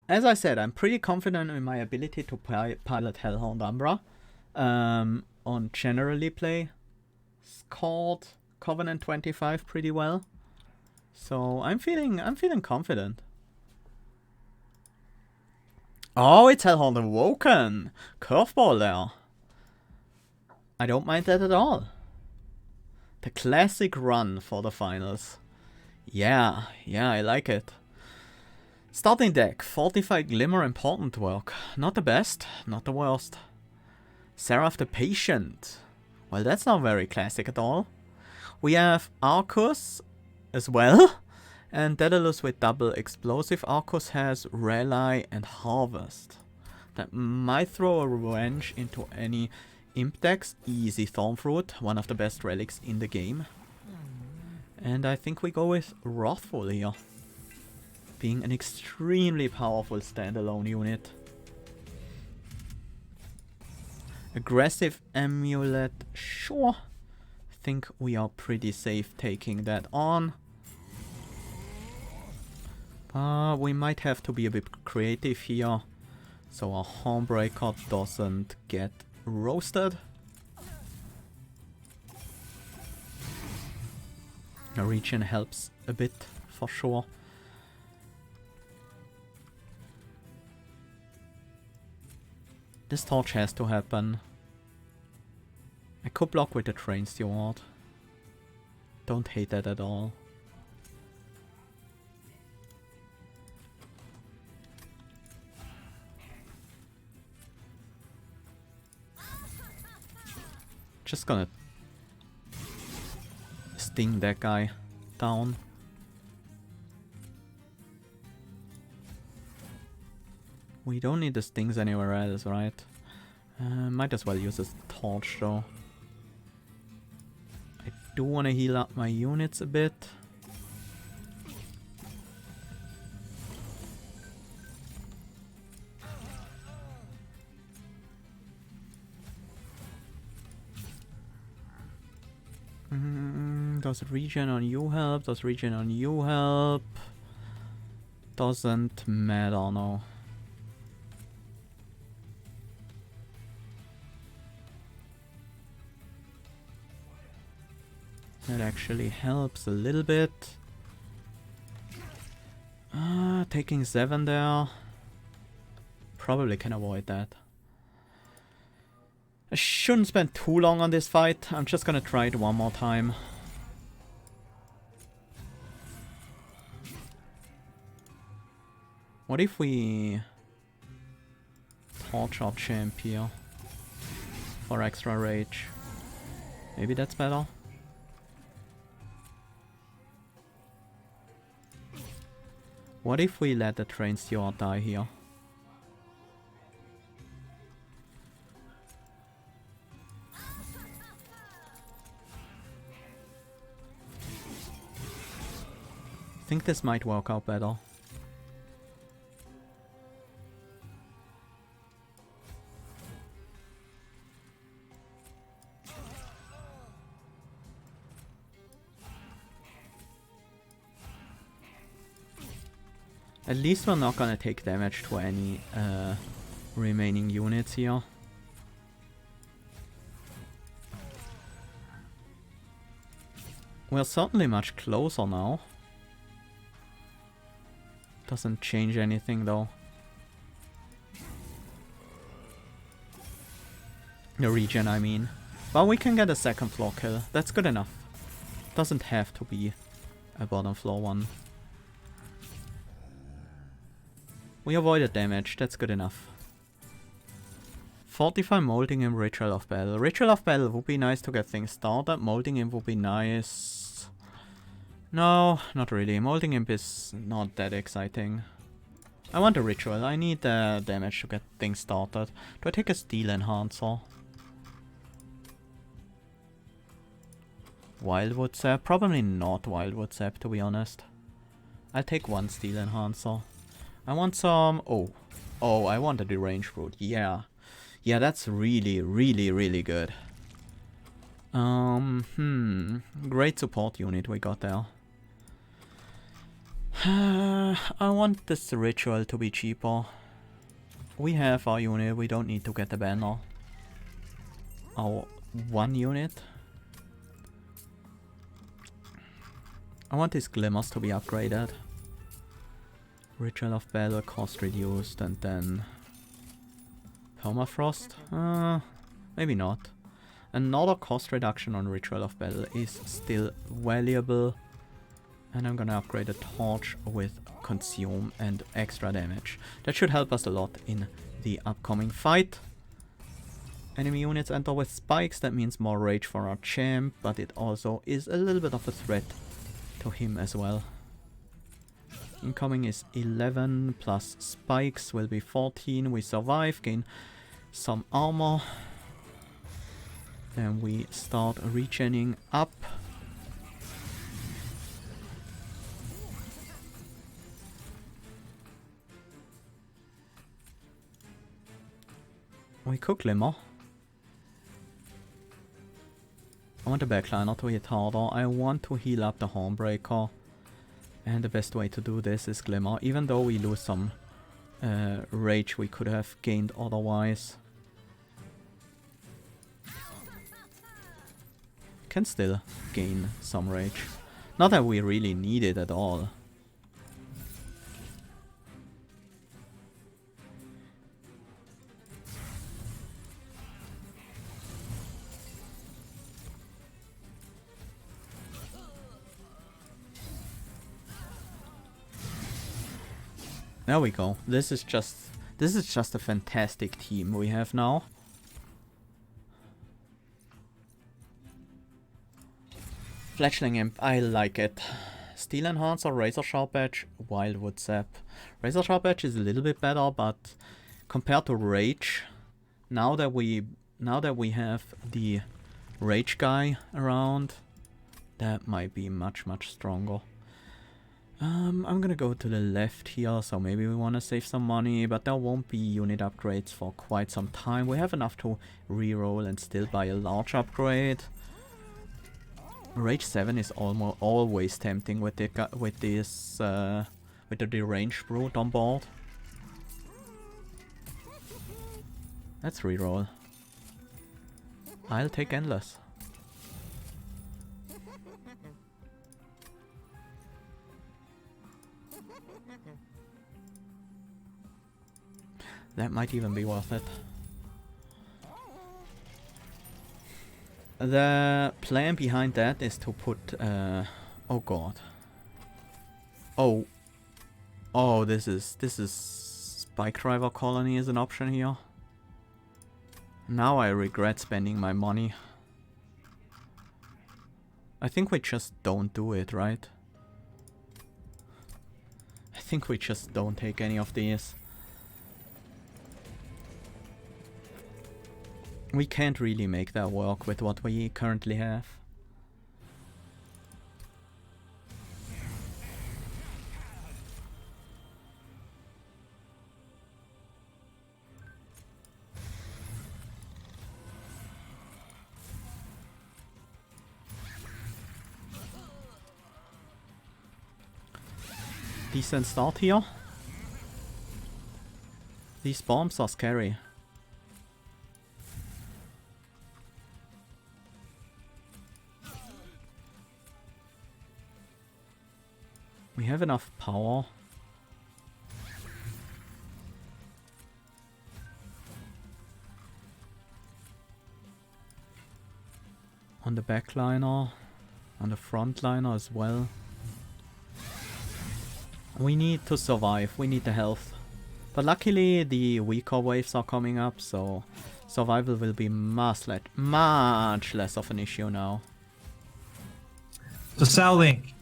as I said, I'm pretty confident in my ability to pilot Hellhound Umbra. On generally play Scald Covenant 25 pretty well. So I'm feeling confident. Oh, it's Hellhound Awoken! Curveball there. I don't mind that at all. The classic run for the finals. Yeah, I like it. Starting deck, Fortify Glimmer, Important Work. Not the best, not the worst. Seraph the Patient. Well, that's not very classic at all. We have Arcus as well. And Daedalus with double explosive. Arcus has Rally and Harvest. That might throw a revenge into any Imp decks. Easy Thornfruit, one of the best relics in the game. And I think we go with Wrathful here. Being an extremely powerful standalone unit. Aggressive Amulet, sure. Think we are pretty safe taking that on. We might have to be a bit creative here, so our Hornbreaker doesn't get roasted. The regen helps a bit, for sure. This torch has to happen. I could block with the Train Steward. Don't hate that at all. Just gonna sting that guy down. We don't need the stings anywhere else, right? Might as well use this torch though. I do want to heal up my units a bit. Does regen on you help? Does regen on you help? Doesn't matter, no. That actually helps a little bit. Taking 7 there. Probably can avoid that. I shouldn't spend too long on this fight. I'm just gonna try it one more time. What if we torch our champ here for extra rage? Maybe that's better. What if we let the Train Steward die here? I think this might work out better. At least we're not gonna take damage to any remaining units here. We're certainly much closer now. Doesn't change anything though. The regen, I mean. But we can get a second floor kill. That's good enough. Doesn't have to be a bottom floor one. We avoided damage, that's good enough. Fortify Molding Imp, Ritual of Battle. Ritual of Battle would be nice to get things started. Molding Imp would be nice. No, not really. Molding Imp is not that exciting. I want a Ritual. I need damage to get things started. Do I take a Steel Enhancer? Wildwood Sap? Probably not Wildwood Sap, to be honest. I'll take one Steel Enhancer. I want some... Oh, I want a Deranged Root. Yeah. Yeah, that's really, really, really good. Great support unit we got there. I want this ritual to be cheaper. We have our unit, we don't need to get the banner. Our one unit. I want these glimmers to be upgraded. Ritual of Battle, cost reduced, and then Permafrost? Maybe not. Another cost reduction on Ritual of Battle is still valuable. And I'm gonna upgrade a torch with Consume and extra damage. That should help us a lot in the upcoming fight. Enemy units enter with spikes, that means more rage for our champ, but it also is a little bit of a threat to him as well. Incoming is 11 plus spikes will be 14. We survive, gain some armor. Then we start regening up. We could glimmer. I want the backliner to hit harder. I want to heal up the Hornbreaker. And the best way to do this is glimmer. Even though we lose some rage we could have gained otherwise. Can still gain some rage. Not that we really need it at all. There we go. This is just a fantastic team we have now. Fledgling Imp, I like it. Steel Enhancer, Razor Sharp Edge, Wildwood Sap. Razor Sharp Edge is a little bit better, but compared to Rage, now that we have the Rage guy around, that might be much stronger. I'm gonna go to the left here, so maybe we want to save some money, but there won't be unit upgrades for quite some time. We have enough to reroll and still buy a large upgrade. Rage 7 is always tempting with the deranged brute on board. Let's reroll. I'll take Endless. That might even be worth it. The plan behind that is to put, oh god. Oh, this is Spike Driver Colony is an option here. Now I regret spending my money. I think we just don't do it, right? I think we just don't take any of these. We can't really make that work with what we currently have. Decent start here. These bombs are scary. We have enough power. On the backliner, on the frontliner as well. We need to survive, we need the health. But luckily the weaker waves are coming up, so survival will be much less of an issue now. So Sal-Link,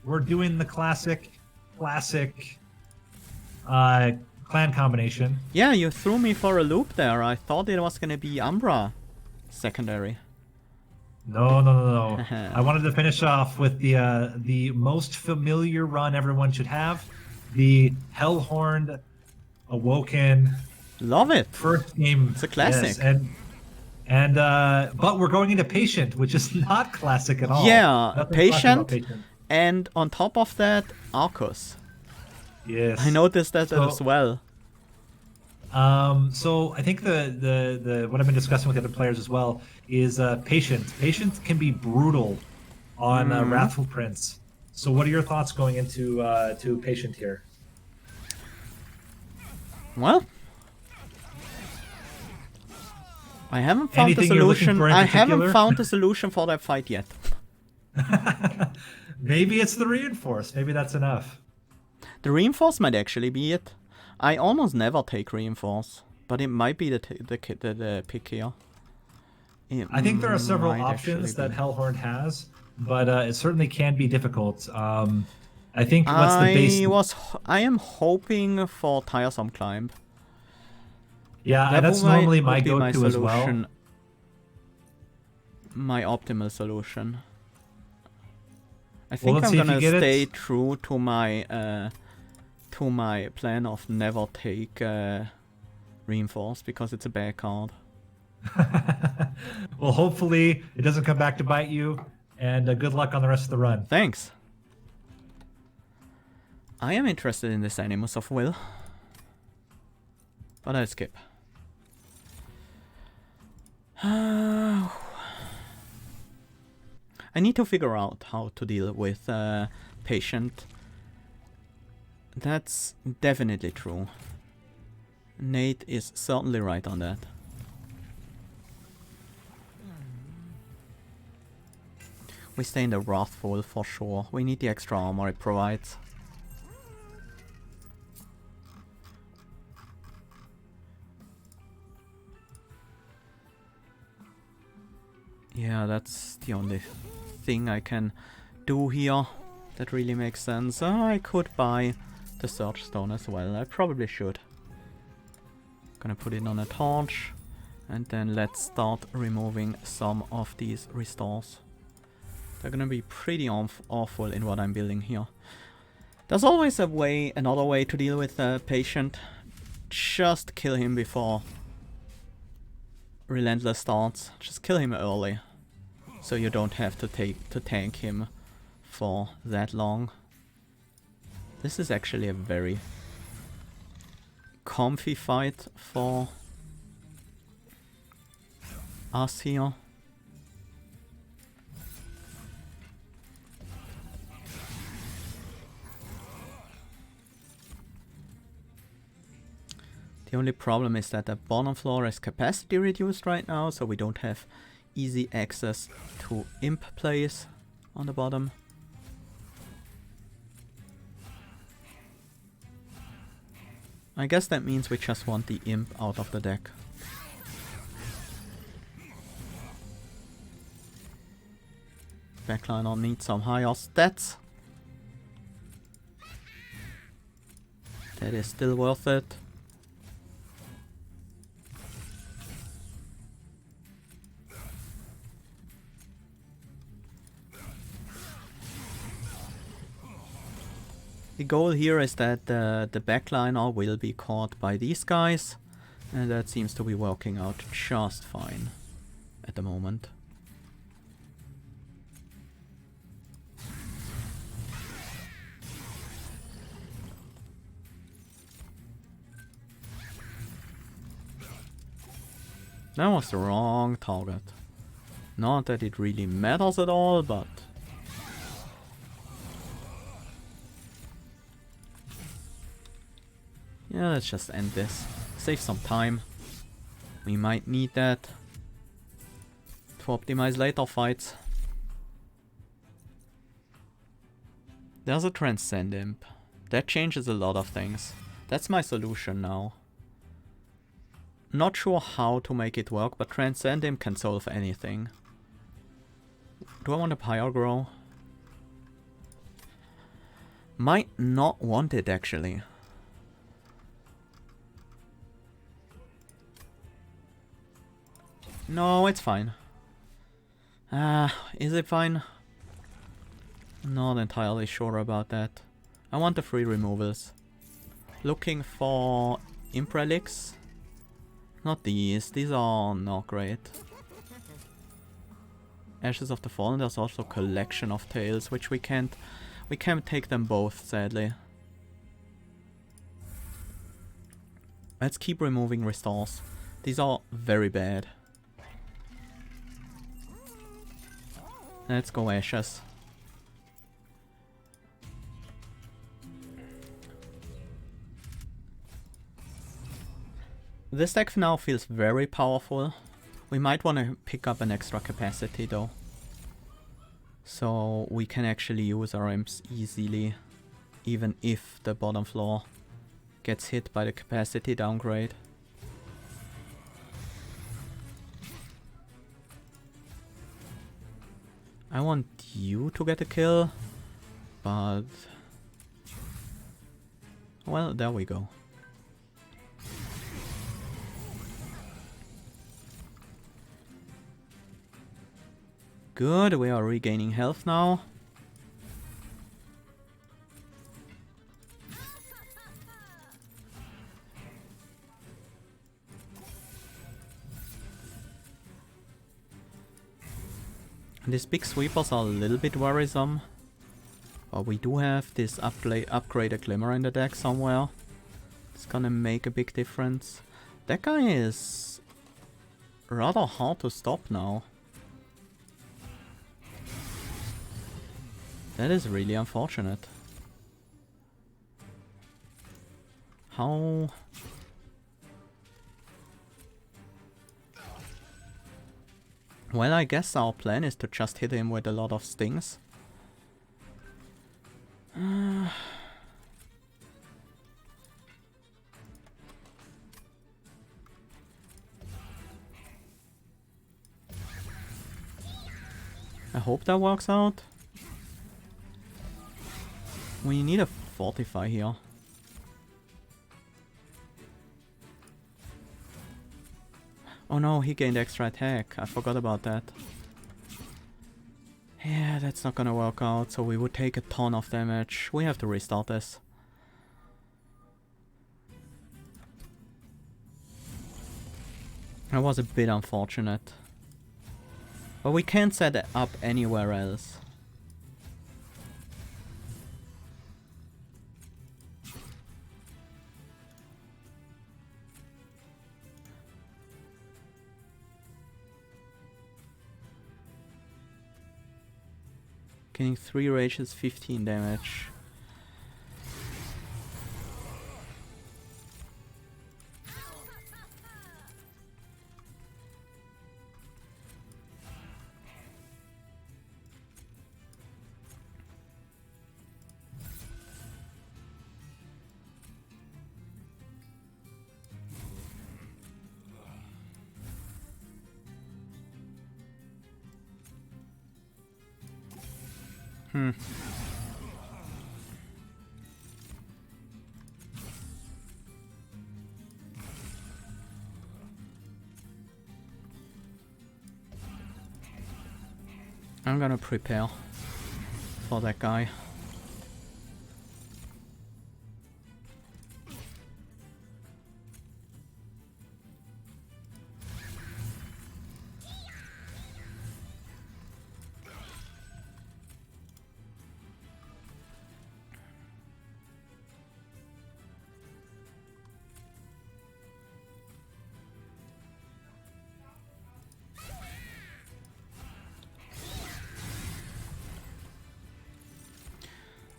we're doing the classic clan combination. Yeah, you threw me for a loop there. I thought it was gonna be Umbra secondary. No. I wanted to finish off with the most familiar run everyone should have. The Hellhorned Awoken. Love it. First game. It's a classic. Yes, but we're going into Patient, which is not classic at all. Yeah, Patient And on top of that, Arcus. Yes. I noticed that as well. So I think the what I've been discussing with the other players as well is Patient. Patient can be brutal on Wrathful Prince. So what are your thoughts going into to Patient here? Well, I haven't found Anything you're looking for in I particular? haven't found a solution for that fight yet. Maybe it's the Reinforce. Maybe that's enough. The Reinforce might actually be it. I almost never take Reinforce, but it might be the pick here. I think there are several might options actually that be. Hellhorn has, but it certainly can be difficult. I think what's the base? I am hoping for Tiresome Climb. Yeah, that's normally my would be my go-to as solution. well. My optimal solution. I Well, think let's I'm see if you gonna get stay it. true to my plan of never take Reinforce because it's a bad card. Well, hopefully it doesn't come back to bite you, and good luck on the rest of the run. Thanks. I am interested in this Animus of Will, but I'll skip. I need to figure out how to deal with Patient. That's definitely true. Nate is certainly right on that. We stay in the Wrathful for sure. We need the extra armor it provides. Yeah, that's the only thing I can do here that really makes sense. I could buy the Search Stone as well. I probably should. Gonna put it on a torch. And then let's start removing some of these restores. They're gonna be pretty awful in what I'm building here. There's always another way to deal with a Patient. Just kill him before Relentless starts. Just kill him early. So you don't have to tank him for that long. This is actually a very comfy fight for us here. The only problem is that the bottom floor is capacity reduced right now, so we don't have easy access to imp plays on the bottom. I guess that means we just want the imp out of the deck. Backliner needs some higher stats. That is still worth it. The goal here is that the backliner will be caught by these guys, and that seems to be working out just fine at the moment. That was the wrong target. Not that it really matters at all, but... yeah, let's just end this. Save some time. We might need that to optimize later fights. There's a Transcend Imp. That changes a lot of things. That's my solution now. Not sure how to make it work, but Transcend Imp can solve anything. Do I want a Pyre Grow? Might not want it actually. No, it's fine. Is it fine? Not entirely sure about that. I want the free removals. Looking for Imp Relics. Not these. These are not great. Ashes of the Fallen. There's also Collection of Tales, which we can't take them both, sadly. Let's keep removing restores. These are very bad. Let's go Ashes. This deck now feels very powerful. We might want to pick up an extra capacity though. So we can actually use our imps easily, even if the bottom floor gets hit by the capacity downgrade. I want you to get a kill, but... well, there we go. Good, we are regaining health now. These big sweepers are a little bit worrisome. But we do have this upgraded Glimmer in the deck somewhere. It's gonna make a big difference. That guy is rather hard to stop now. That is really unfortunate. How... well, I guess our plan is to just hit him with a lot of stings. I hope that works out. We need a fortify here. Oh no, he gained extra attack. I forgot about that. Yeah, that's not gonna work out, so we would take a ton of damage. We have to restart this. That was a bit unfortunate. But we can't set it up anywhere else. Getting 3 rages, 15 damage. I'm gonna prepare for that guy.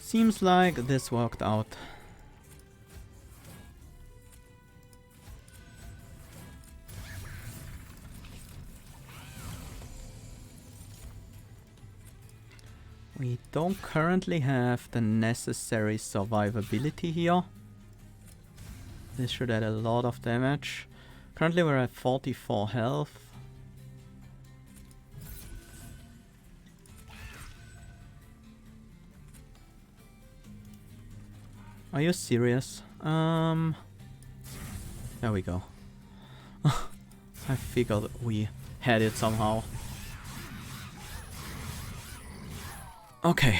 Seems like this worked out. We don't currently have the necessary survivability here. This should add a lot of damage. Currently we're at 44 health. Are you serious? There we go. I figured we had it somehow. Okay.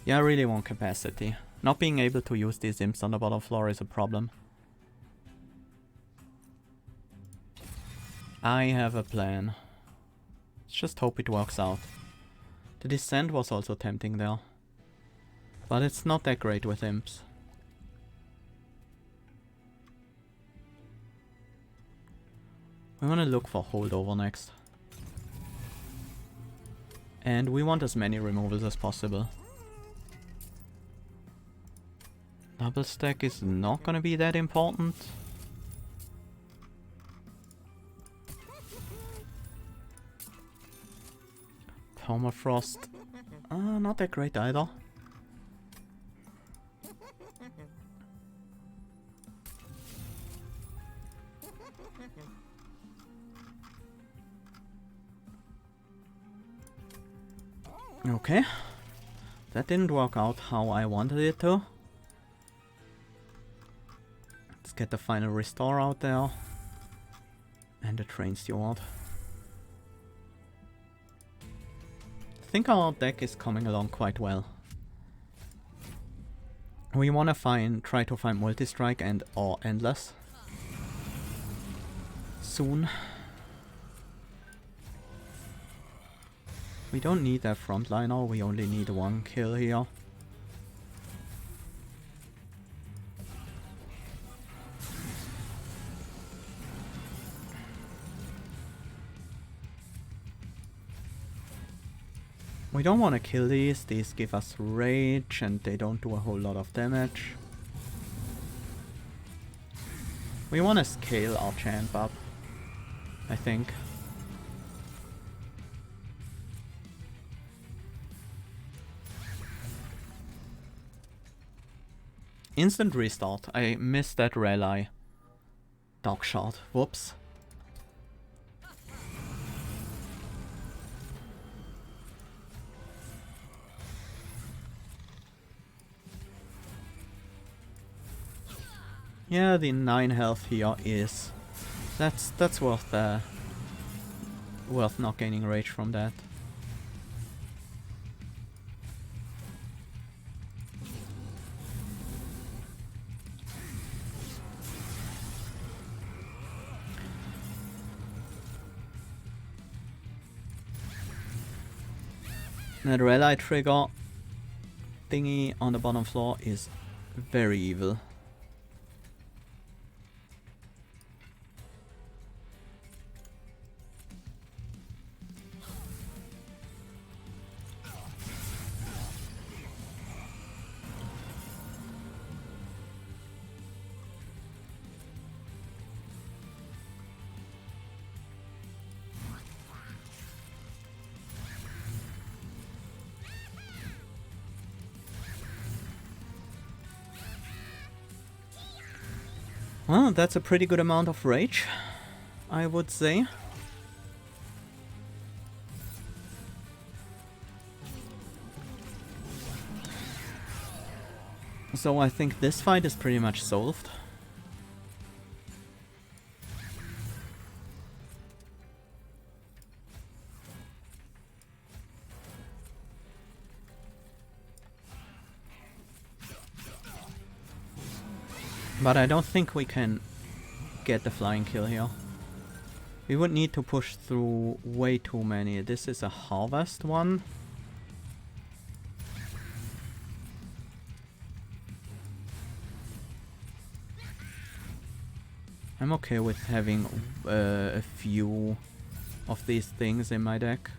Yeah, I really want capacity. Not being able to use these imps on the bottom floor is a problem. I have a plan. Let's just hope it works out. The descent was also tempting there. But it's not that great with imps. We want to look for holdover next. And we want as many removals as possible. Double stack is not gonna be that important. Permafrost, not that great either. Okay, that didn't work out how I wanted it to. Let's get the final restore out there. And the train steward. I think our deck is coming along quite well. We wanna try to find multi-strike and or endless. Soon. We don't need that frontliner, we only need one kill here. We don't want to kill these give us rage and they don't do a whole lot of damage. We want to scale our champ up, I think. Instant restart. I missed that rally. Dog shot. Whoops. Yeah, the 9 health here is... That's worth not gaining rage from that. That rally trigger thingy on the bottom floor is very evil. Well, that's a pretty good amount of rage, I would say. So I think this fight is pretty much solved. But I don't think we can get the flying kill here. We would need to push through way too many. This is a harvest one. I'm okay with having a few of these things in my deck.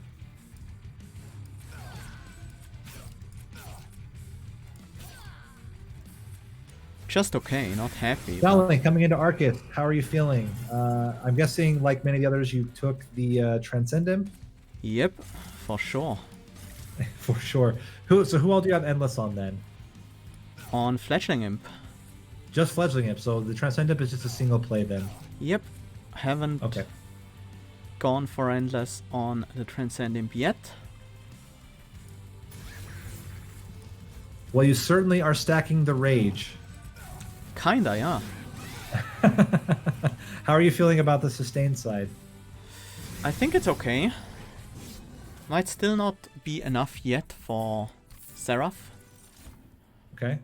Just okay, not happy. Dowling, coming into Arcus, how are you feeling? I'm guessing, like many of the others, you took the Transcendent? Yep, for sure. For sure. So who all do you have Endless on then? On Fledgling Imp. Just Fledgling Imp, so the Transcendent is just a single play then? Yep, haven't gone for Endless on the Transcendent yet. Well, you certainly are stacking the Rage. Kinda, yeah. How are you feeling about the sustain side? I think it's okay. Might still not be enough yet for Seraph. Okay.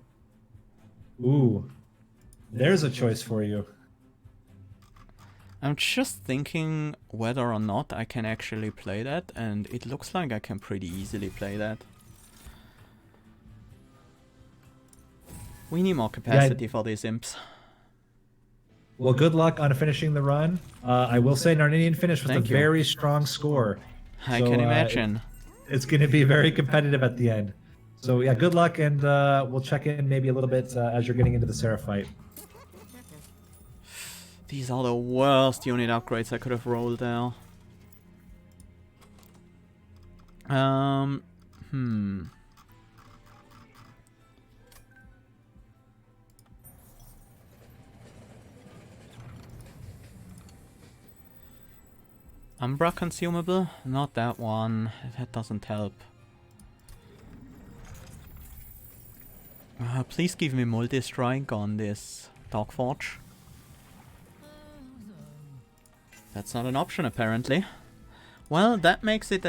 Ooh. There's a choice for you. I'm just thinking whether or not I can actually play that, and it looks like I can pretty easily play that. We need more capacity for these imps. Well, good luck on finishing the run. I will say Narnian finished with Thank a you. very strong score. I can imagine. It's going to be very competitive at the end. So yeah, good luck, and we'll check in maybe a little bit as you're getting into the Seraph fight. These are the worst unit upgrades I could have rolled there. Umbra consumable? Not that one. That doesn't help. Please give me multi-strike on this Dogforge. That's not an option apparently. Well, that makes it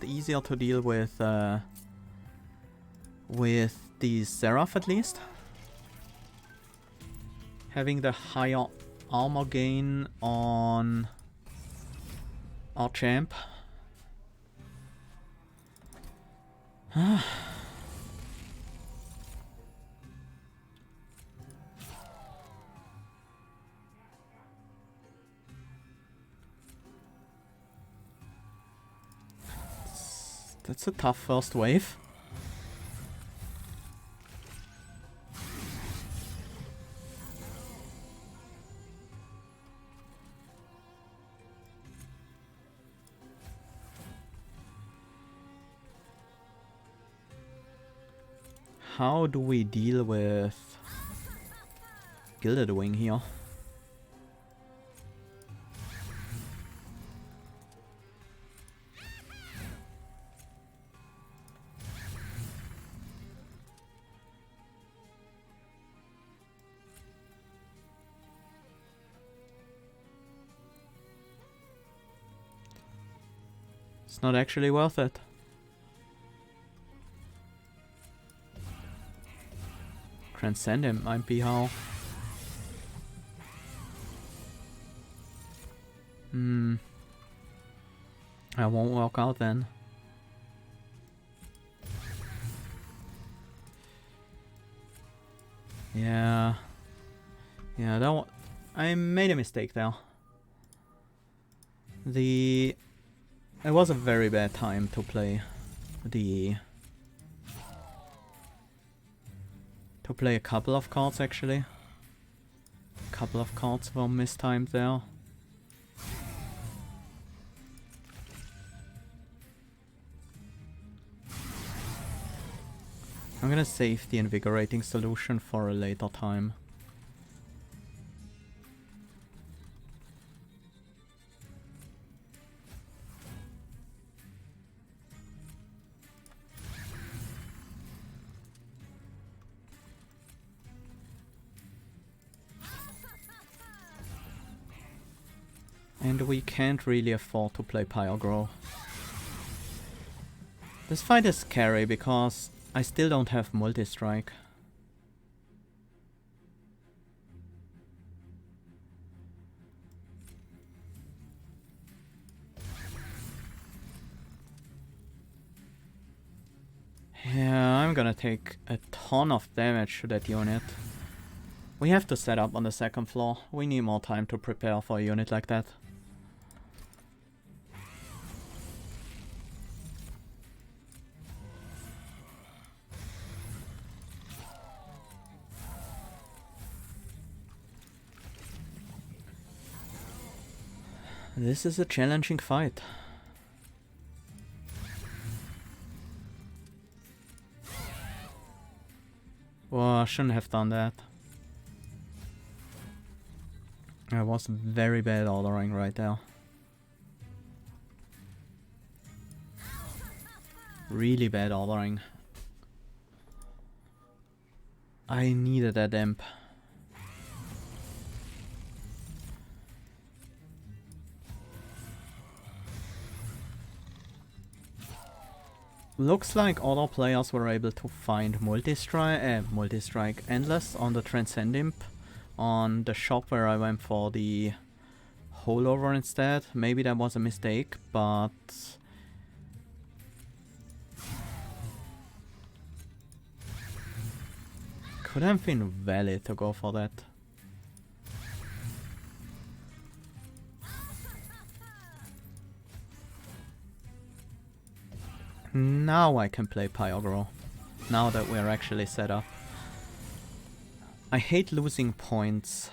easier to deal with the Seraph at least. Having the higher armor gain on our champ. That's a tough first wave. How do we deal with Gilded Wing here? It's not actually worth it. Transcendent might be how. I won't walk out then. Yeah. Yeah, that I made a mistake there. It was a very bad time to play a couple of cards actually. A couple of cards were mistimed there. I'm gonna save the invigorating solution for a later time. And we can't really afford to play Pyrogrow. This fight is scary because I still don't have multi-strike. Yeah, I'm gonna take a ton of damage to that unit. We have to set up on the second floor. We need more time to prepare for a unit like that. This is a challenging fight. Well, I shouldn't have done that. I was very bad ordering right there. Really bad ordering. I needed that imp. Looks like other players were able to find multi-strike endless on the Transcend Imp on the shop where I went for the holdover instead. Maybe that was a mistake, but could have been valid to go for that. Now I can play Pyogro, now that we're actually set up. I hate losing points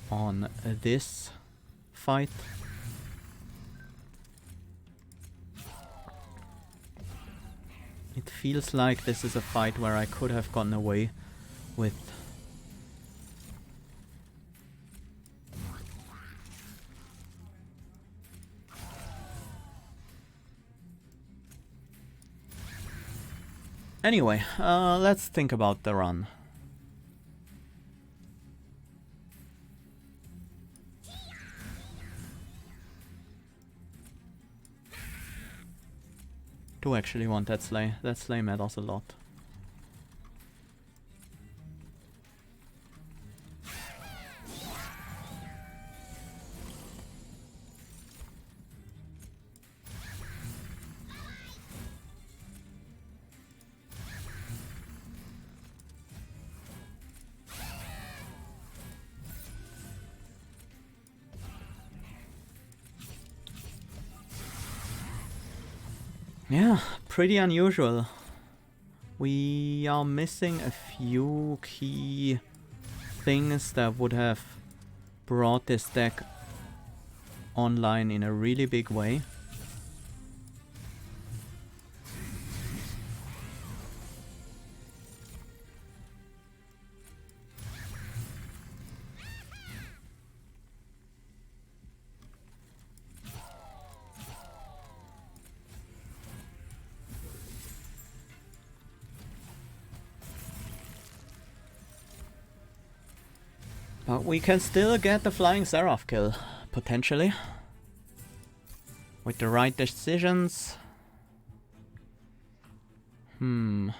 on this fight. It feels like this is a fight where I could have gotten away with anyway, let's think about the run. Do actually want that sleigh. That sleigh matters a lot. Yeah, pretty unusual. We are missing a few key things that would have brought this deck online in a really big way. But we can still get the Flying Seraph kill, potentially. With the right decisions. And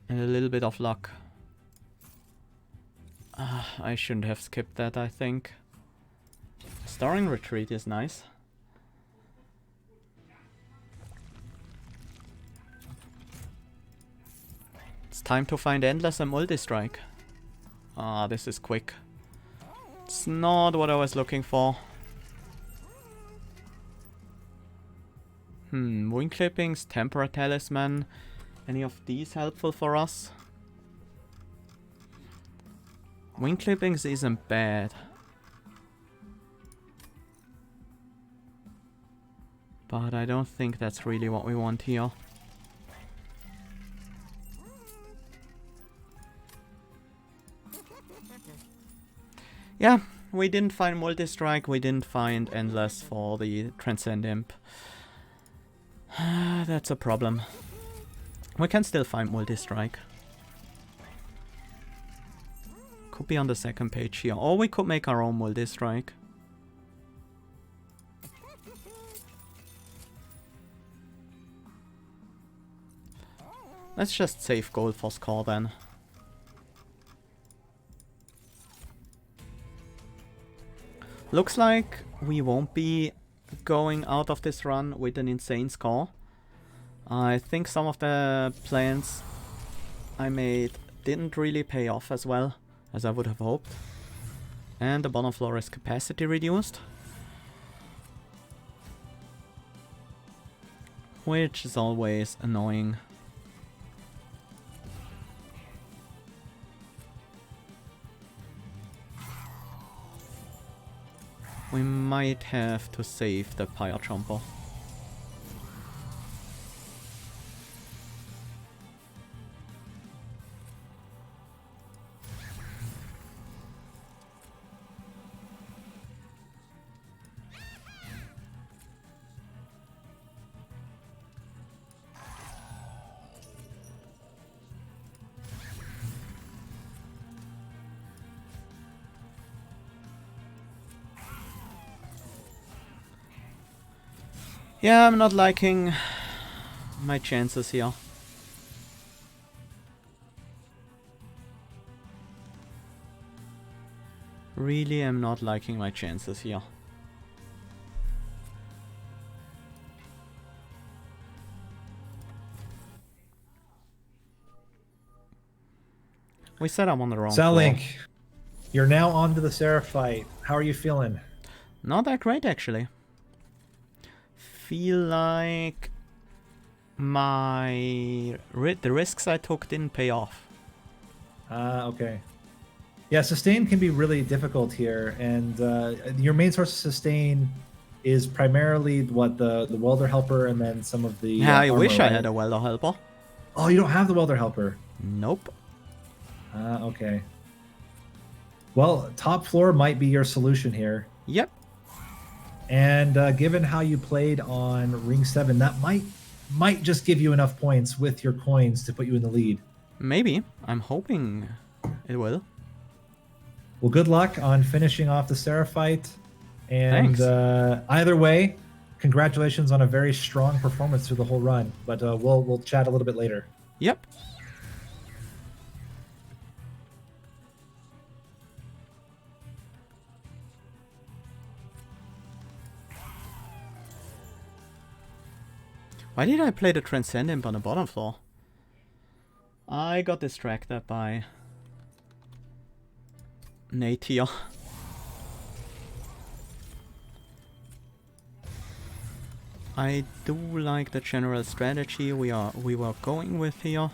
a little bit of luck. I shouldn't have skipped that, I think. Starring Retreat is nice. It's time to find Endless and Multi-Strike. Ah, this is quick. It's not what I was looking for. Wing Clippings, Tempera Talisman. Any of these helpful for us? Wing Clippings isn't bad. But I don't think that's really what we want here. Yeah, we didn't find Multi-Strike, we didn't find Endless for the Transcend Imp. That's a problem. We can still find Multi-Strike. Could be on the second page here, or we could make our own Multi-Strike. Let's just save gold for score then. Looks like we won't be going out of this run with an insane score. I think some of the plans I made didn't really pay off as well as I would have hoped. And the bottom floor is capacity reduced. Which is always annoying. We might have to save the Pyre Chomper. Yeah, I'm not liking my chances here. Really am not liking my chances here. We said I'm on the wrong floor. Salink, you're now on to the Seraph fight. How are you feeling? Not that great, actually. Feel like the risks I took didn't pay off. Okay. Yeah, sustain can be really difficult here, and your main source of sustain is primarily what the welder helper, and then some of the. Yeah, I armor, wish I right? had a welder helper. Oh, you don't have the welder helper. Nope. Okay. Well, top floor might be your solution here. Yep. And given how you played on Ring 7, that might just give you enough points with your coins to put you in the lead. Maybe. I'm hoping it will. Well, good luck on finishing off the Seraph fight. And Thanks. Either way, congratulations on a very strong performance through the whole run. But we'll chat a little bit later. Yep. Why did I play the Transcendent on the bottom floor? I got distracted by Nate here. I do like the general strategy we were going with here.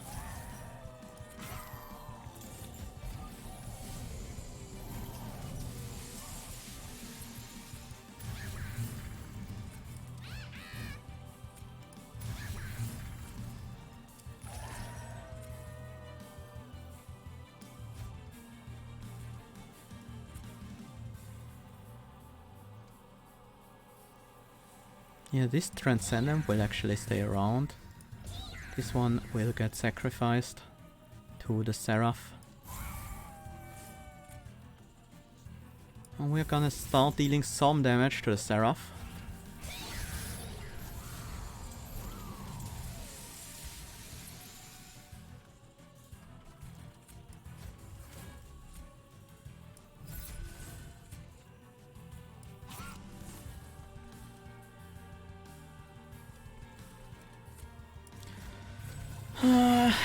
Yeah, this Transcendent will actually stay around. This one will get sacrificed to the Seraph. And we're gonna start dealing some damage to the Seraph.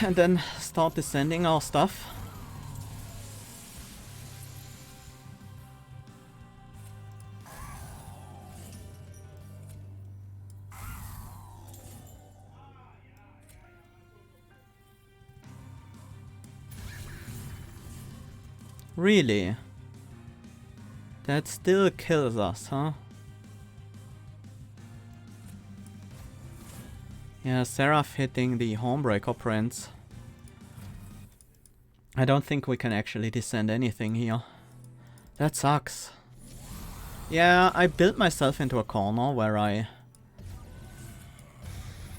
And then start descending our stuff. Really? That still kills us, huh? Yeah, Seraph hitting the Homebreaker Prince. I don't think we can actually descend anything here. That sucks. Yeah, I built myself into a corner where I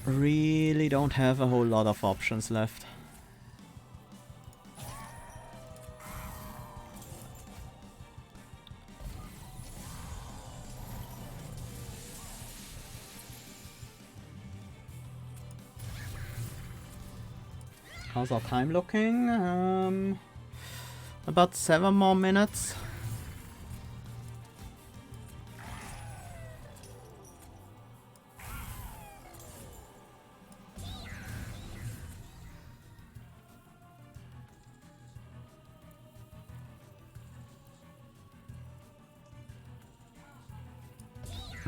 really don't have a whole lot of options left. How's our time looking? About 7 more minutes.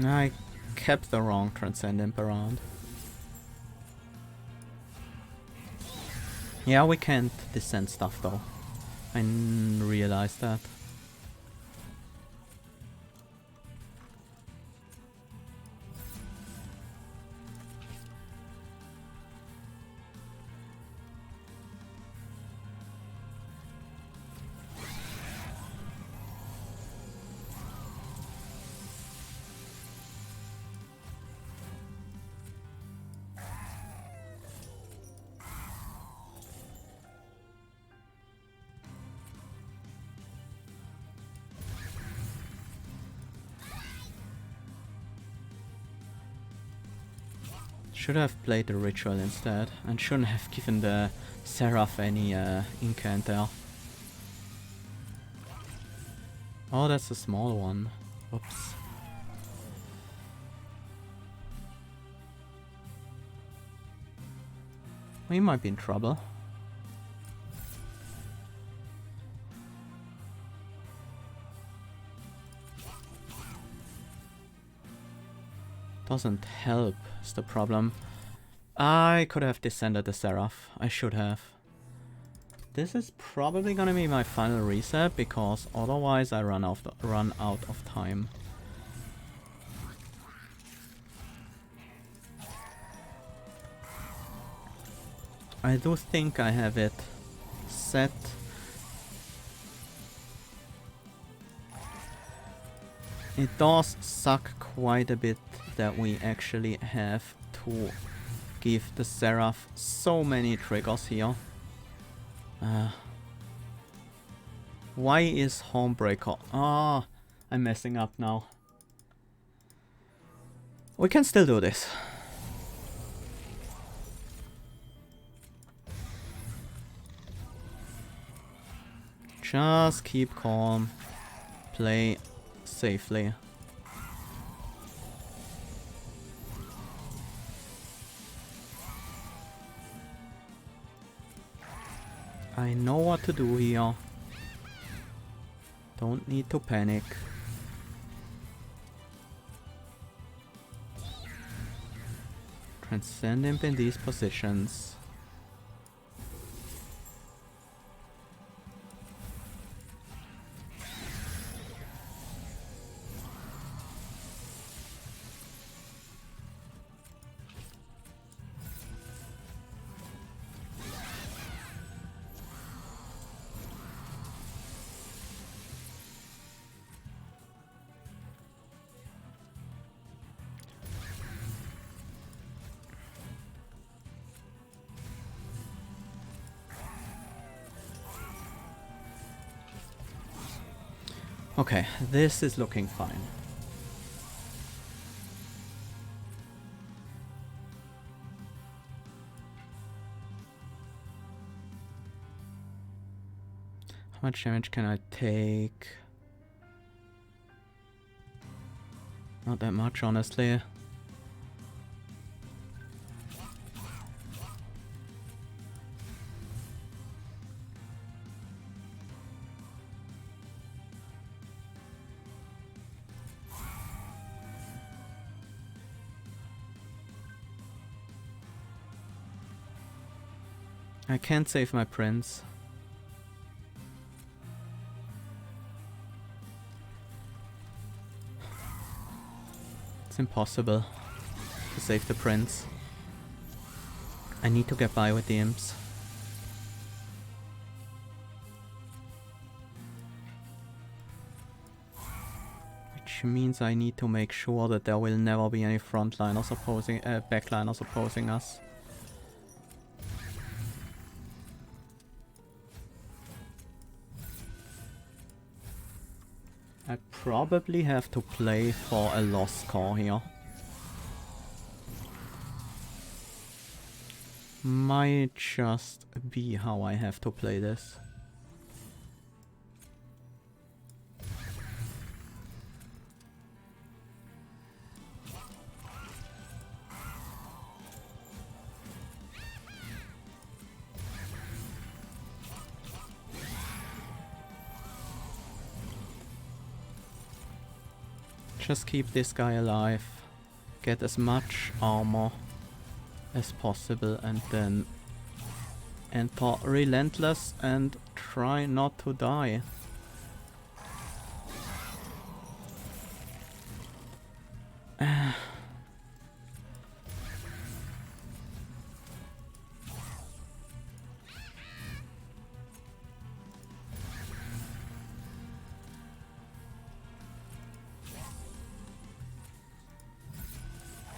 I kept the wrong Transcendent around. Yeah, we can't descend stuff though. I realized that. Should have played the ritual instead, and shouldn't have given the Seraph any incant there. Oh, that's a small one. Oops. We might be in trouble. Doesn't help is the problem. I could have descended the Seraph. I should have. This is probably gonna be my final reset because otherwise I run out of time. I do think I have it set. It does suck quite a bit that we actually have to give the Seraph so many triggers here. Why is Homebreaker? Ah, I'm messing up now. We can still do this. Just keep calm. Play safely. I know what to do here. Don't need to panic. Transcend Imp in these positions. Okay, this is looking fine. How much damage can I take? Not that much, honestly. I can't save my prince. It's impossible to save the prince. I need to get by with the imps. Which means I need to make sure that there will never be any frontliners opposing, backliners opposing us. I probably have to play for a lost score here. Might just be how I have to play this. Just keep this guy alive, get as much armor as possible, and then enter Relentless and try not to die.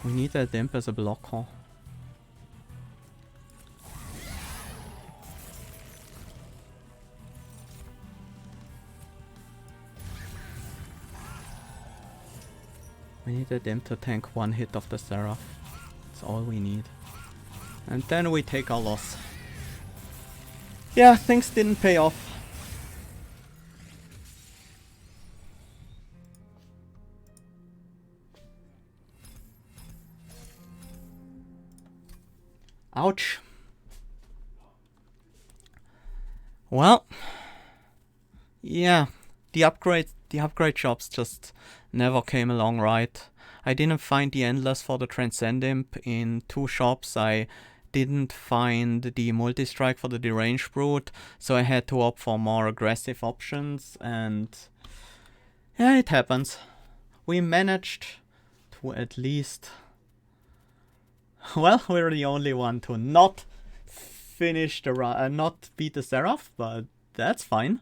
We need that imp as a blocker. We need that imp to tank one hit of the Seraph. That's all we need. And then we take our loss. Yeah, things didn't pay off. Ouch. Well, yeah, the upgrade jobs just never came along right. I didn't find the Endless for the Transcend Imp in 2 shops. I didn't find the Multi-Strike for the Deranged Brute, so I had to opt for more aggressive options, and yeah, it happens. We managed to at least... Well, we're the only one to not finish the run, not beat the Seraph, but that's fine.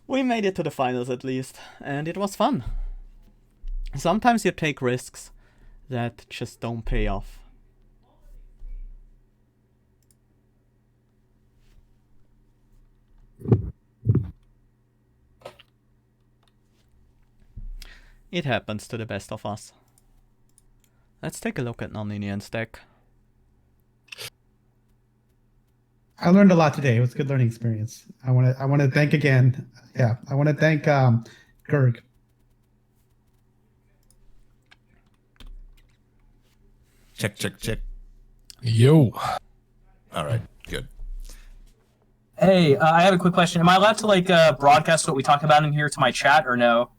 We made it to the finals at least, and it was fun. Sometimes you take risks that just don't pay off. It happens to the best of us. Let's take a look at Noninian's deck. I learned a lot today. It was a good learning experience. I want to thank again. Yeah, I want to thank Gerg. Check. Yo. All right, good. Hey, I have a quick question. Am I allowed to broadcast what we talk about in here to my chat or no?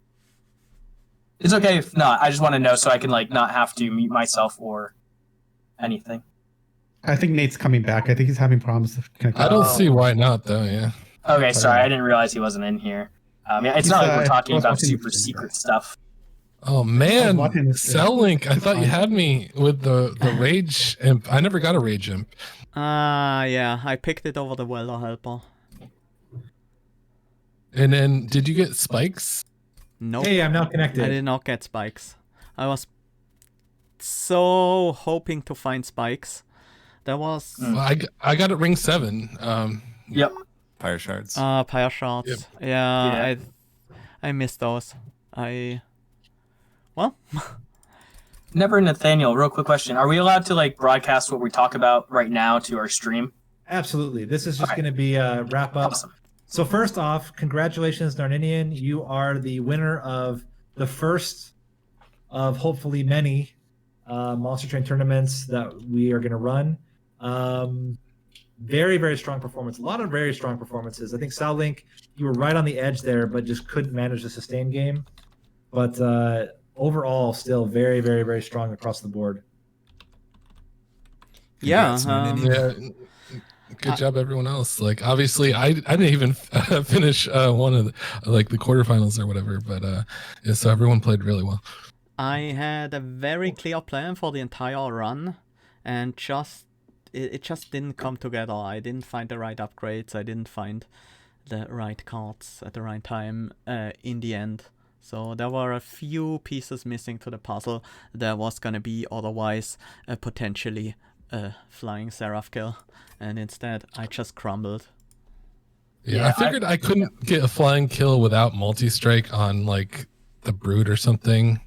It's okay if not. I just want to know so I can not have to mute myself or anything. I think Nate's coming back. I think he's having problems. I don't see why not, though, yeah. Okay, sorry. I didn't realize he wasn't in here. Yeah, it's not like we're talking about super secret stuff. Oh, man. Cell Link, I thought you had me with the Rage Imp. I never got a Rage Imp. Yeah, I picked it over the Welder Helper. And then, did you get spikes? Nope. Hey, I'm now connected. I did not get spikes. I was so hoping to find spikes. There was... Well, I got it ring 7. Yep. Pyre shards. Pyre shards. Yep. Yeah, I missed those. Well... Never Nathaniel, real quick question. Are we allowed to broadcast what we talk about right now to our stream? Absolutely. This is just going to be a wrap up. Awesome. So first off, congratulations, Narninian. You are the winner of the first of hopefully many Monster Train tournaments that we are going to run. Very, very strong performance. A lot of very strong performances. I think Sal Link, you were right on the edge there, but just couldn't manage the sustain game. But overall, still very, very, very strong across the board. Yeah. Yeah. Good job, everyone else. Obviously, I didn't even finish one of the quarterfinals or whatever, but yeah, so everyone played really well. I had a very clear plan for the entire run, and it just didn't come together. I didn't find the right upgrades. I didn't find the right cards at the right time in the end. So there were a few pieces missing to the puzzle. There was going to be otherwise potentially a flying Seraph kill, and instead I just crumbled. Yeah, I figured I couldn't get a flying kill without multi-strike on the Brood or something.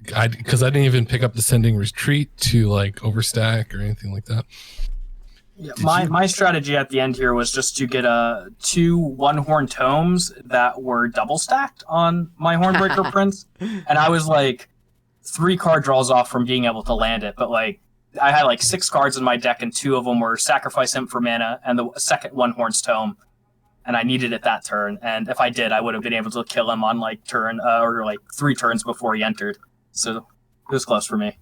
Because I didn't even pick up the sending retreat to overstack or anything like that. Yeah, my strategy at the end here was just to get 2 one-horn tomes that were double stacked on my Hornbreaker Prince, and I was 3 card draws off from being able to land it. But I had 6 cards in my deck, and 2 of them were Sacrifice Imp for mana and the second one-horn's tome, and I needed it that turn. And if I did, I would have been able to kill him on turn or 3 turns before he entered. So it was close for me.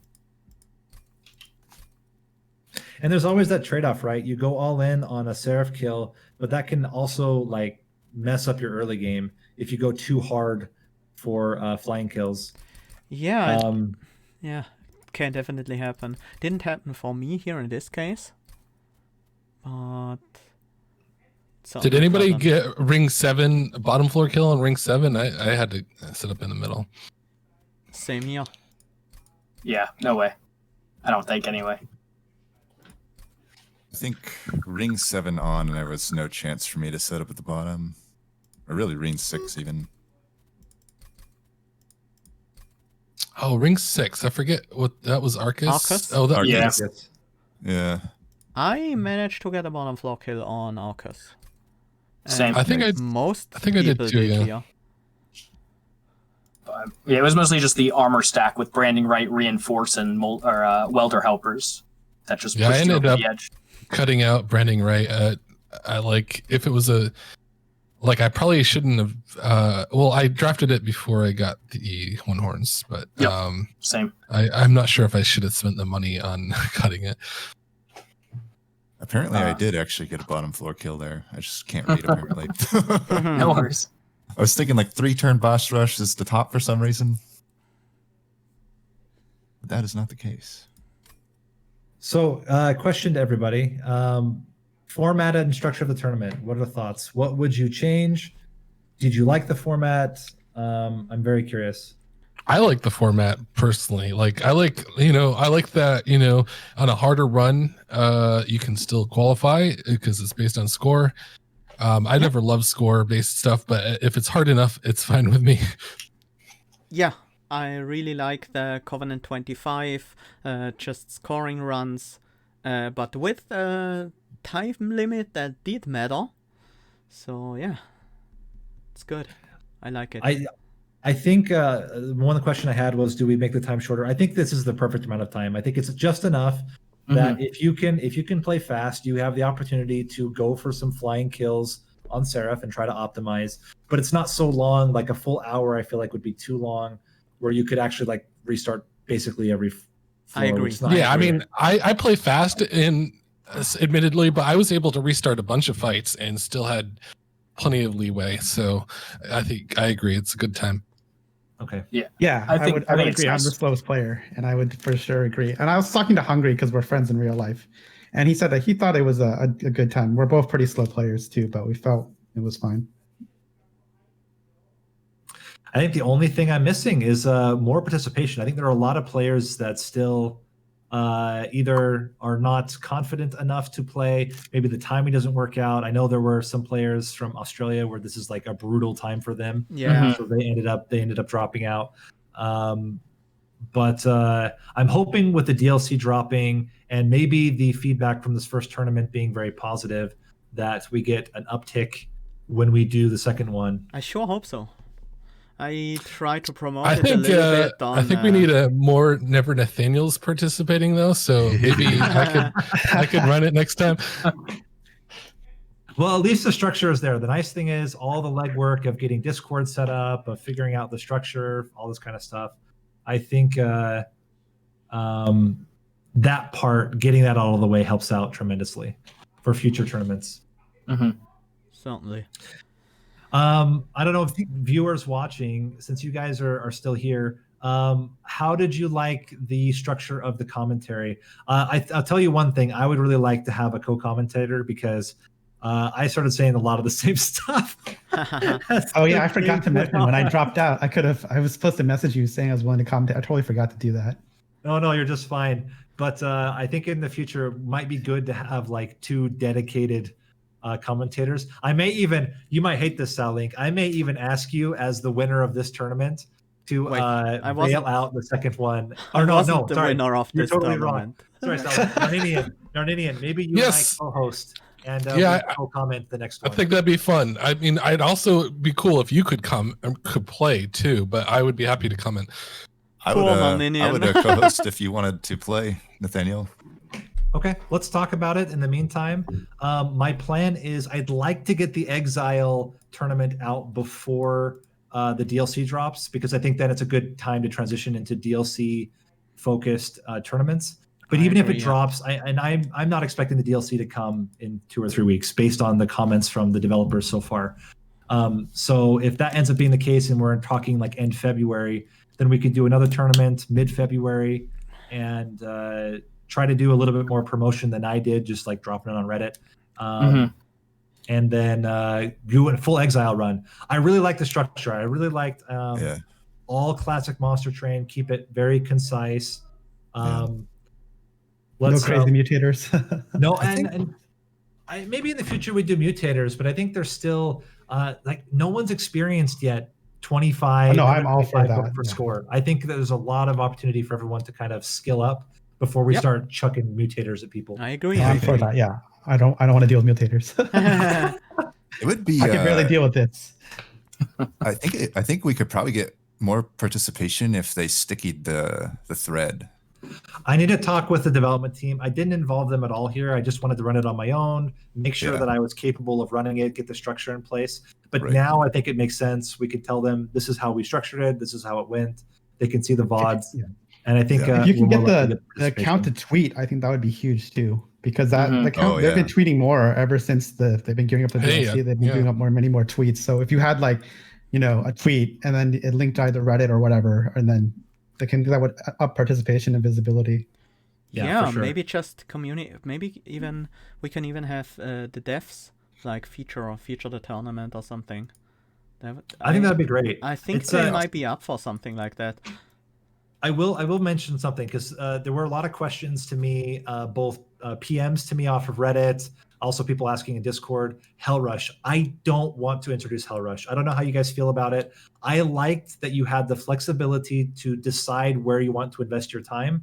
And there's always that trade-off, right? You go all in on a Seraph kill, but that can also mess up your early game if you go too hard for flying kills. Yeah. Yeah, can definitely happen. Didn't happen for me here in this case, but did anybody get ring 7 bottom floor kill on ring 7? I had to sit up in the middle. Same here. Yeah, no way. I don't think anyway. I think ring 7 on, and there was no chance for me to set up at the bottom. Or really ring 6 even. Oh, ring 6. I forget what that was. Arcus? Arcus? Oh, that Arcus. Yeah. I managed to get a bottom floor kill on Arcus. Same. I think I did too, yeah. Here. Yeah, it was mostly just the armor stack with Branding Right, Reinforce, and Welder Helpers. that just Yeah, I pushed you ended over up the edge. cutting out branding right. I like if it was a like I probably shouldn't have. Well, I drafted it before I got the one horns, but Yep. Same. I'm not sure if I should have spent the money on cutting it. Apparently, I did actually get a bottom floor kill there. I just can't read apparently. No worries. I was thinking like 3-turn boss rush is the top for some reason. But that is not the case. So, question to everybody: format and structure of the tournament. What are the thoughts? What would you change? Did you like the format? I'm very curious. I like the format personally. Like I like that, on a harder run, you can still qualify because it's based on score. I never loved score based stuff, but if it's hard enough, it's fine with me. Yeah, I really like the Covenant 25, just scoring runs, but with a time limit that did matter. So yeah, it's good. I like it. I think one of the question I had was, do we make the time shorter? I think this is the perfect amount of time. I think it's just enough that if you can play fast, you have the opportunity to go for some flying kills on Seraph and try to optimize. But it's not so long. Like a full hour, I feel like would be too long, where you could actually like restart basically every floor. I agree. Yeah, I mean, I play fast admittedly, but I was able to restart a bunch of fights and still had plenty of leeway. So I think I agree. It's a good time. Okay. Yeah, I would agree. I'm the slowest player, and I would for sure agree. And I was talking to Hungry because we're friends in real life, and he said that he thought it was a good time. We're both pretty slow players too, but we felt it was fine. I think the only thing I'm missing is more participation. I think there are a lot of players that still either are not confident enough to play. Maybe the timing doesn't work out. I know there were some players from Australia where this is like a brutal time for them. Yeah. So they ended up dropping out. But I'm hoping with the DLC dropping and maybe the feedback from this first tournament being very positive, that we get an uptick when we do the second one. I sure hope so. I try to promote I it a think little bit on, I think we need a more Never Nathaniels participating though, so maybe I could run it next time. Well, at least the structure is there. The nice thing is all the legwork of getting Discord set up, of figuring out the structure, all this kind of stuff. I think that part, getting that out of the way, helps out tremendously for future tournaments. Certainly. I don't know if viewers watching, since you guys are still here, how did you like the structure of the commentary? I'll tell you one thing. I would really like to have a co-commentator because I started saying a lot of the same stuff. Oh yeah, I forgot to mention when I dropped out. I was supposed to message you saying I was willing to commentate. I totally forgot to do that. No, you're just fine. But I think in the future it might be good to have like 2 dedicated commentators. You might hate this, Sal Link. I may even ask you as the winner of this tournament to bail out the second one. Or no, the winner of this totally tournament. Wrong. Sorry, Sal Link. Narninian, maybe you and I co-host and we'll comment the next one. I think that'd be fun. I mean, I'd also be cool if you could could play too, but I would be happy to comment. I would co-host if you wanted to play, Nathaniel. Okay, let's talk about it in the meantime. My plan is I'd like to get the Exile tournament out before the DLC drops, because I think then it's a good time to transition into DLC-focused tournaments. But even if it drops, I'm not expecting the DLC to come in 2 or 3 weeks based on the comments from the developers so far. So if that ends up being the case and we're talking like end February, then we could do another tournament mid-February and try to do a little bit more promotion than I did, just like dropping it on Reddit. And then do a full Exile run. I really like the structure. I really liked all classic Monster Train, keep it very concise. No crazy mutators. No, and maybe in the future we do mutators, but I think there's still like no one's experienced yet 25. No, I'm all for that. For score. I think there's a lot of opportunity for everyone to kind of skill up before we start chucking mutators at people. I agree. I'm for that. Yeah, I don't want to deal with mutators. It would be. I can barely deal with this. I think we could probably get more participation if they stickied the thread. I need to talk with the development team. I didn't involve them at all here. I just wanted to run it on my own, make sure that I was capable of running it, get the structure in place. But now I think it makes sense. We could tell them this is how we structured it. This is how it went. They can see the VODs. And I think if you can get the account to tweet, I think that would be huge too. Because that the account, they've been tweeting more ever since they've been giving up the DLC. They've been doing up many more tweets. So if you had like, a tweet and then it linked to either Reddit or whatever, and then that would up participation and visibility. Yeah, sure. Maybe just communicate. Maybe even we can even have the devs like feature the tournament or something. I think that'd be great. I think they might be up for something like that. I will mention something because there were a lot of questions to me, both PMs to me off of Reddit, also people asking in Discord. Hell Rush. I don't want to introduce Hell Rush. I don't know how you guys feel about it. I liked that you had the flexibility to decide where you want to invest your time.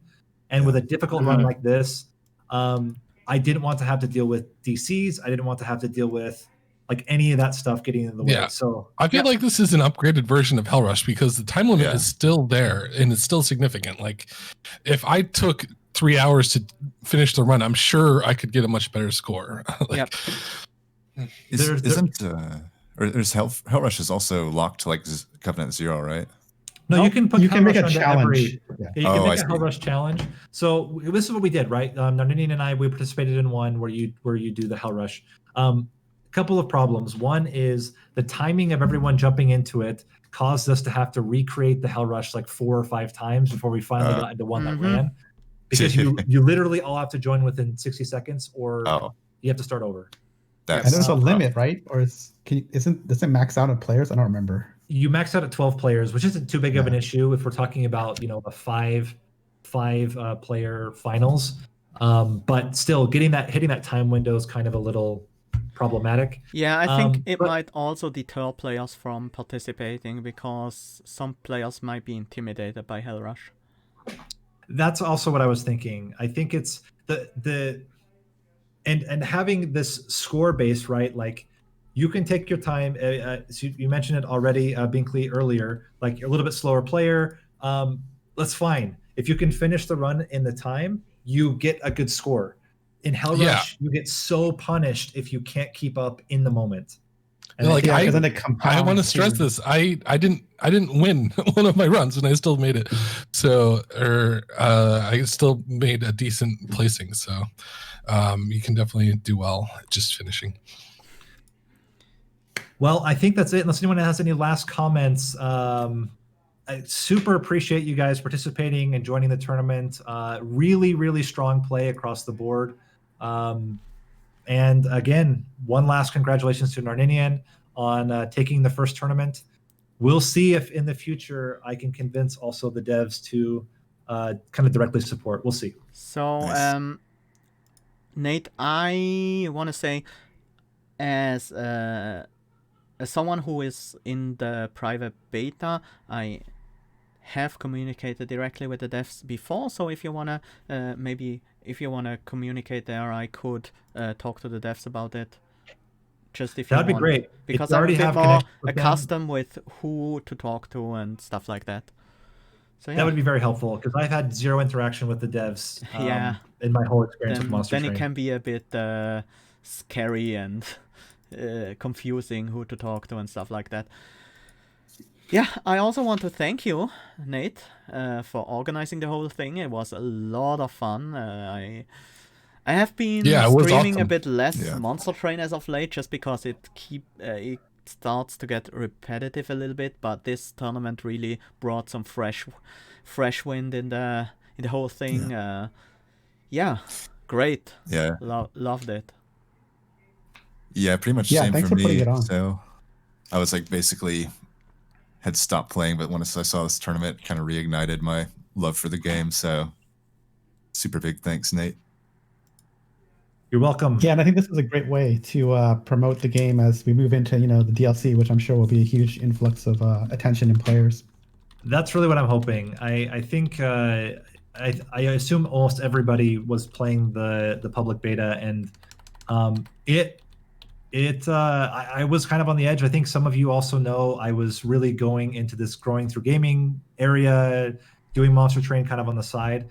And with a difficult run like this, I didn't want to have to deal with DCs. I didn't want to have to deal with like any of that stuff getting in the way. So I feel like this is an upgraded version of Hell Rush because the time limit is still there and it's still significant. Like if I took 3 hours to finish the run, I'm sure I could get a much better score. There's Hell Rush is also locked to like Covenant 0, right? No, you can make a challenge. You can make a Hell Rush challenge. So this is what we did, right? Narninian and I, we participated in one where you do the Hell Rush. Couple of problems. One is the timing of everyone jumping into it caused us to have to recreate the Hell Rush like 4 or 5 times before we finally got into one that ran. Because you literally all have to join within 60 seconds or you have to start over. And there's a limit, right? Or does it max out on players? I don't remember. You max out at 12 players, which isn't too big of an issue if we're talking about, a five player finals. But still hitting that time window is kind of a little problematic. Yeah, I think it might also deter players from participating because some players might be intimidated by Hell Rush. That's also what I was thinking. I think it's and having this score base, right? Like you can take your time. So you mentioned it already, Binkley, earlier, like a little bit slower player. That's fine. If you can finish the run in the time, you get a good score. In Hell Rush, you get so punished if you can't keep up in the moment. And I want to stress this. I didn't win one of my runs, and I still made it. So, I still made a decent placing. So, you can definitely do well just finishing. Well, I think that's it. Unless anyone has any last comments, I super appreciate you guys participating and joining the tournament. Really, really strong play across the board. And again, one last congratulations to Narninian on taking the first tournament. We'll see if in the future I can convince also the devs to kind of directly support. We'll see. So, Nate, I want to say as someone who is in the private beta, I have communicated directly with the devs before. So if you want to if you want to communicate there, I could talk to the devs about it. Just if that'd you be great. Because I'm a bit more accustomed with who to talk to and stuff like that. So yeah. That would be very helpful because I've had zero interaction with the devs in my whole experience with Monster Train. Then it can be a bit scary and confusing who to talk to and stuff like that. Yeah, I also want to thank you, Nate, for organizing the whole thing. It was a lot of fun. I have been streaming a bit less Monster Train as of late, just because it starts to get repetitive a little bit. But this tournament really brought some fresh wind in the whole thing. Great. Yeah, loved it. Yeah, pretty much same for me. So I was like basically had stopped playing, but once I saw this tournament, it kind of reignited my love for the game. So super big thanks, Nate. You're welcome. Yeah, and I think this is a great way to promote the game as we move into the DLC, which I'm sure will be a huge influx of attention and players. That's really what I'm hoping. I think I assume almost everybody was playing the public beta, and I was kind of on the edge. I think some of you also know I was really going into this growing through gaming area, doing Monster Train kind of on the side.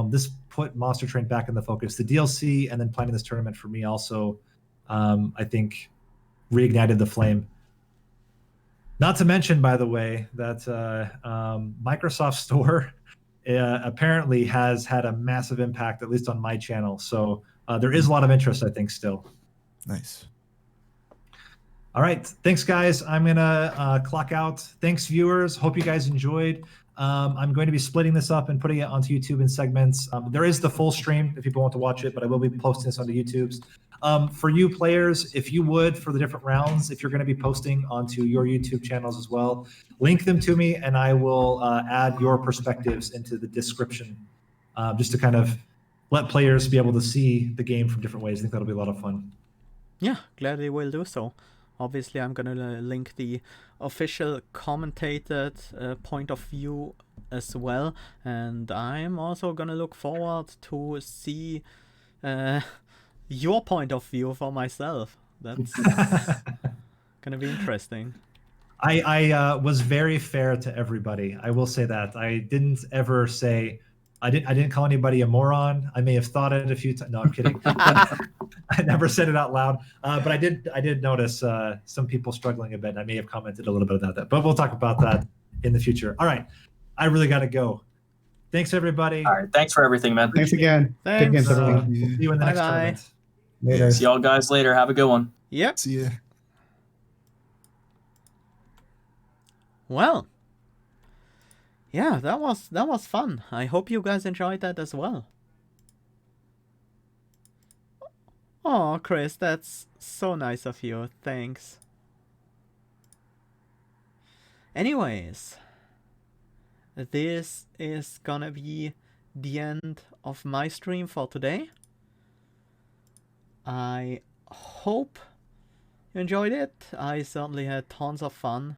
this put Monster Train back in the focus. The DLC and then playing this tournament for me also, I think, reignited the flame. Not to mention, by the way, that Microsoft Store apparently has had a massive impact, at least on my channel. So there is a lot of interest, I think, still. Nice. All right. Thanks, guys. I'm going to clock out. Thanks, viewers. Hope you guys enjoyed. I'm going to be splitting this up and putting it onto YouTube in segments. There is the full stream if people want to watch it, but I will be posting this onto YouTube's. For you players, if you would, for the different rounds, if you're going to be posting onto your YouTube channels as well, link them to me and I will add your perspectives into the description just to kind of let players be able to see the game from different ways. I think that'll be a lot of fun. Yeah, gladly will do so. Obviously, I'm going to link the official commentated point of view as well. And I'm also going to look forward to see your point of view for myself. That's going to be interesting. I was very fair to everybody. I will say that. I didn't ever say... I didn't call anybody a moron. I may have thought it a few times. No, I'm kidding. I never said it out loud. But I did notice some people struggling a bit. I may have commented a little bit about that. But we'll talk about that in the future. All right. I really got to go. Thanks, everybody. All right. Thanks for everything, man. Thanks again. Thanks. Good games, everyone. We'll see you in the next tournament. Later. See y'all guys later. Have a good one. Yep. See ya. Well. Yeah, that was fun. I hope you guys enjoyed that as well. Oh, Chris, that's so nice of you. Thanks. Anyways, this is gonna be the end of my stream for today. I hope you enjoyed it. I certainly had tons of fun.